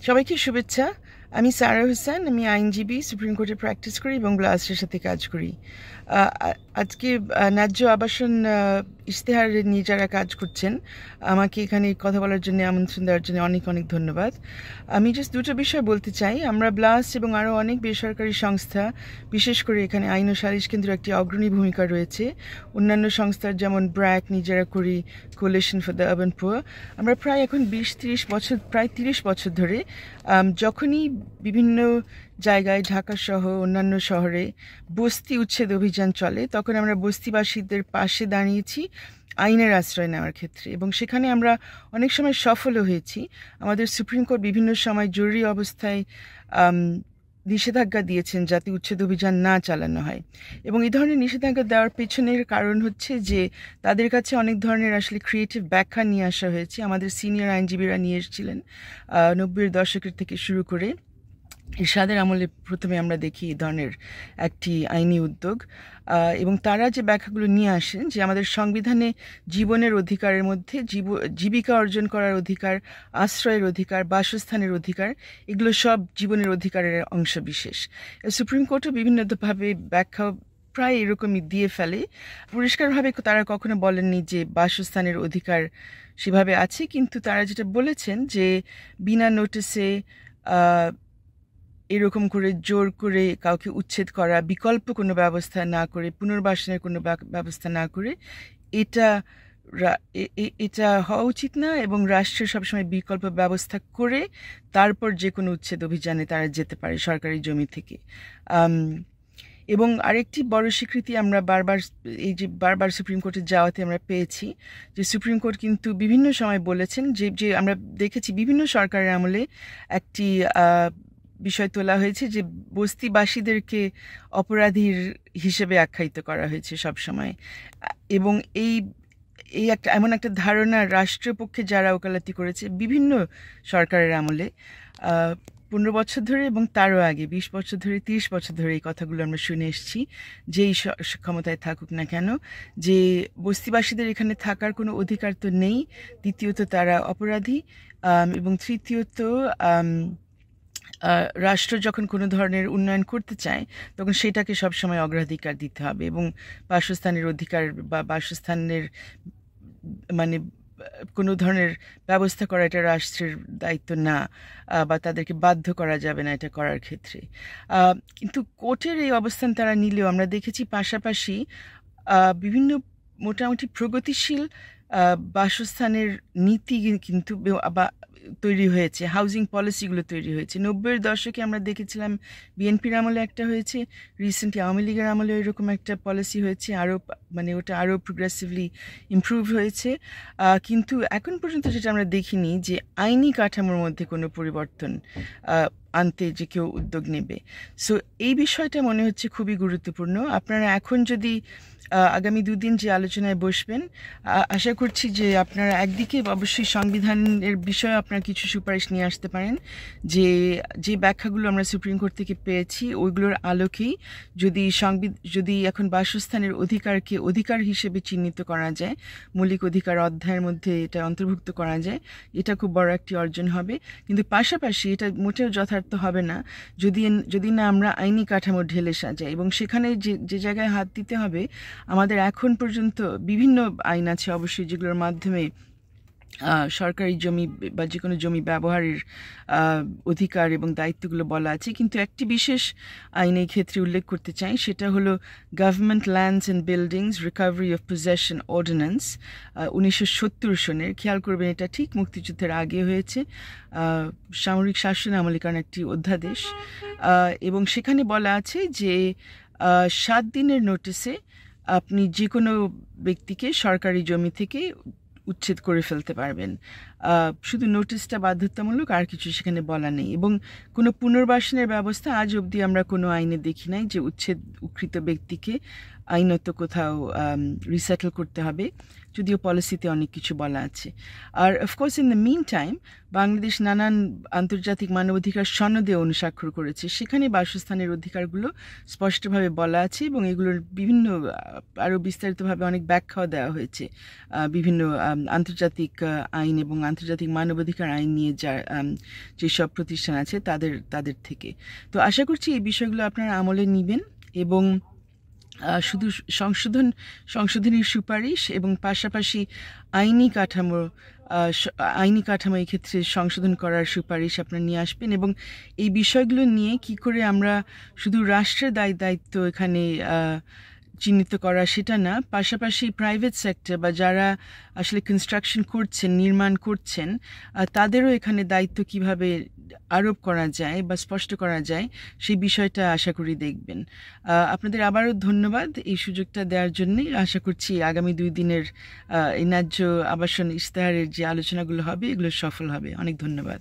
সবাইকে শুভেচ্ছা। আমি সারা হোসেন, আমি আইনজীবী, সুপ্রিম কোর্টে প্র্যাকটিস করি এবং ব্লাস্টের সাথে কাজ করি। আজকে ন্যায্য আবাসন ইশতেহার নিয়ে যারা কাজ করছেন, আমাকে এখানে কথা বলার জন্য আমন্ত্রণ দেওয়ার জন্য অনেক অনেক ধন্যবাদ। আমি জাস্ট দুটো বিষয় বলতে চাই। আমরা ব্লাস্ট এবং আরও অনেক বেসরকারি সংস্থা, বিশেষ করে এখানে আইন ও সালিশ কেন্দ্র একটি অগ্রণী ভূমিকা রয়েছে। অন্যান্য সংস্থার যেমন ব্র্যাক, নিজেরা করি, collision for the urban poor, আমরা প্রায় এখন 20-30 বছর, প্রায় 30 বছর ধরে যখনই বিভিন্ন জায়গায়, ঢাকা সহ অন্যান্য শহরে বস্তি উচ্ছেদ অভিযান চলে, তখন আমরা বস্তিবাসীদের পাশে দাঁড়িয়েছি আইনের আশ্রয় নেওয়ার ক্ষেত্রে, এবং সেখানে আমরা অনেক সময় সফলও হয়েছি। আমাদের সুপ্রিম কোর্ট বিভিন্ন সময় জরুরি অবস্থায় নিষেধাজ্ঞা দিয়েছেন যাতে উচ্ছেদ অভিযান না চালানো হয়, এবং এই ধরনের নিষেধাজ্ঞা দেওয়ার পেছনের কারণ হচ্ছে যে তাদের কাছে অনেক ধরনের আসলে ক্রিয়েটিভ ব্যাখ্যা নিয়ে আসা হয়েছে। আমাদের সিনিয়র আইনজীবীরা নিয়ে এসেছিলেন 90-এর দশকের থেকে শুরু করে। এরশাদের আমলে প্রথমে আমরা দেখি এই ধরনের একটি আইনি উদ্যোগ, এবং তারা যে ব্যাখ্যাগুলো নিয়ে আসেন যে আমাদের সংবিধানে জীবনের অধিকারের মধ্যে জীবিকা অর্জন করার অধিকার, আশ্রয়ের অধিকার, বাসস্থানের অধিকার, এগুলো সব জীবনের অধিকারের অংশ বিশেষ। সুপ্রিম কোর্টও বিভিন্নভাবে ব্যাখ্যা প্রায় এরকমই দিয়ে ফেলে। পরিষ্কারভাবে তারা কখনো বলেননি যে বাসস্থানের অধিকার সেভাবে আছে, কিন্তু তারা যেটা বলেছেন যে বিনা নোটিসে এরকম করে জোর করে কাউকে উচ্ছেদ করা, বিকল্প কোনো ব্যবস্থা না করে, পুনর্বাসনের কোনো ব্যবস্থা না করে, এটা এটা হওয়া উচিত না, এবং রাষ্ট্রের সবসময় বিকল্প ব্যবস্থা করে তারপর যে কোনো উচ্ছেদ অভিযানে তারা যেতে পারে সরকারি জমি থেকে। এবং আরেকটি বড় স্বীকৃতি আমরা বারবার সুপ্রিম কোর্টে যাওয়াতে আমরা পেয়েছি যে সুপ্রিম কোর্ট কিন্তু বিভিন্ন সময় বলেছেন যে আমরা দেখেছি বিভিন্ন সরকারের আমলে একটি বিষয় তোলা হয়েছে যে বস্তিবাসীদেরকে অপরাধীর হিসেবে আখ্যায়িত করা হয়েছে সব সময়, এবং এই একটা এমন একটা ধারণা রাষ্ট্রপক্ষে যারা ওকালতি করেছে বিভিন্ন সরকারের আমলে 15 বছর ধরে এবং তারও আগে 20 বছর ধরে, 30 বছর ধরে এই কথাগুলো আমরা শুনে এসেছি, যেই ক্ষমতায় থাকুক না কেন, যে বস্তিবাসীদের এখানে থাকার কোনো অধিকার তো নেই, দ্বিতীয়ত তারা অপরাধী, এবং তৃতীয়ত রাষ্ট্র যখন কোনো ধরনের উন্নয়ন করতে চায় তখন সেটাকে সবসময় অগ্রাধিকার দিতে হবে, এবং বাসস্থানের অধিকার বা বাসস্থানের মানে কোনো ধরনের ব্যবস্থা করা এটা রাষ্ট্রের দায়িত্ব না, বা তাদেরকে বাধ্য করা যাবে না এটা করার ক্ষেত্রে। কিন্তু কোর্টের এই অবস্থান তারা নিলেও আমরা দেখেছি পাশাপাশি বিভিন্ন মোটামুটি প্রগতিশীল বাসস্থানের নীতি কিন্তু তৈরি হয়েছে, হাউজিং পলিসিগুলো তৈরি হয়েছে। 90-এর দশকে আমরা দেখেছিলাম বিএনপির আমলে একটা হয়েছে, রিসেন্টলি আওয়ামী লীগের আমলে এরকম একটা পলিসি হয়েছে, আরও ওটা আরও প্রোগ্রেসিভলি ইমপ্রুভ হয়েছে, কিন্তু এখন পর্যন্ত যেটা আমরা দেখিনি যে আইনি কাঠামোর মধ্যে কোনো পরিবর্তন আনতে যে কেউ উদ্যোগ নেবে। সো এই বিষয়টা মনে হচ্ছে খুবই গুরুত্বপূর্ণ। আপনারা এখন যদি আগামী 2 দিন যে আলোচনায় বসবেন, আশা করছি যে আপনারা একদিকে অবশ্যই সংবিধানের বিষয়ে আপনারা কিছু সুপারিশ নিয়ে আসতে পারেন, যে ব্যাখ্যাগুলো আমরা সুপ্রিম কোর্ট থেকে পেয়েছি ওইগুলোর আলোকেই যদি এখন বাসস্থানের অধিকারকে অধিকার হিসেবে চিহ্নিত করা যায়, মৌলিক অধিকার অধ্যায়ের মধ্যে এটা অন্তর্ভুক্ত করা যায়, এটা খুব বড় একটি অর্জন হবে। কিন্তু পাশাপাশি এটা মোটেও যথার্থ হবে না যদি না আমরা আইনি কাঠামো ঢেলে সাজাই, এবং সেখানে যে জায়গায় হাত দিতে হবে, আমাদের এখন পর্যন্ত বিভিন্ন আইন আছে অবশ্যই যেগুলোর মাধ্যমে সরকারি জমি বা যে কোনো জমি ব্যবহারের অধিকার এবং দায়িত্বগুলো বলা আছে, কিন্তু একটি বিশেষ আইন এই ক্ষেত্রে উল্লেখ করতে চাই, সেটা হলো government lands and buildings recovery of possession ordinance 1970 সনের। খেয়াল করবেন এটা ঠিক মুক্তিযুদ্ধের আগে হয়েছে, সামরিক শাসন আমলিকার একটি অধ্যাদেশ, এবং সেখানে বলা আছে যে 7 দিনের নোটিসে আপনি যে কোনো ব্যক্তিকে সরকারি জমি থেকে উচ্ছেদ করে ফেলতে পারবেন। শুধু নোটিশটা বাধ্যতামূলক, আর কিছু সেখানে বলা নেই, এবং কোনো পুনর্বাসনের ব্যবস্থা আজ অবধি আমরা কোনো আইনে দেখি নাই যে উচ্ছেদকৃত ব্যক্তিকে আইনত কোথাও রিসেটল করতে হবে, যদিও পলিসিতে অনেক কিছু বলা আছে। আর of course in the mean time Bangladesh নানান আন্তর্জাতিক মানবাধিকার সনদে অনুস্বাক্ষর করেছে, সেখানে বাসস্থানের অধিকারগুলো স্পষ্টভাবে বলা আছে এবং এগুলোর বিভিন্ন আরও বিস্তারিতভাবে অনেক ব্যাখ্যাও দেওয়া হয়েছে বিভিন্ন আন্তর্জাতিক আইন এবং আন্তর্জাতিক মানবাধিকার আইন নিয়ে যেসব প্রতিষ্ঠান আছে তাদের থেকে। তো আশা করছি এই বিষয়গুলো আপনারা আমলে নেবেন এবং শুধু সংশোধনীর সুপারিশ এবং পাশাপাশি আইনি কাঠামো এই ক্ষেত্রে সংশোধন করার সুপারিশ আপনারা নিয়ে আসবেন এবং এই বিষয়গুলো নিয়ে কি করে আমরা শুধু রাষ্ট্রের দায়িত্ব এখানে চিহ্নিত করা সেটা না, পাশাপাশি প্রাইভেট সেক্টর বা যারা আসলে কনস্ট্রাকশন করছেন, নির্মাণ করছেন, তাদেরও এখানে দায়িত্ব কিভাবে আরোপ করা যায় বা স্পষ্ট করা যায় সেই বিষয়টা আশা করি দেখবেন। আপনাদের আবারও ধন্যবাদ এই সুযোগটা দেওয়ার জন্যে। আশা করছি আগামী 2 দিনের এই ন্যায্য আবাসন ইশতেহারের যে আলোচনাগুলো হবে এগুলো সফল হবে। অনেক ধন্যবাদ।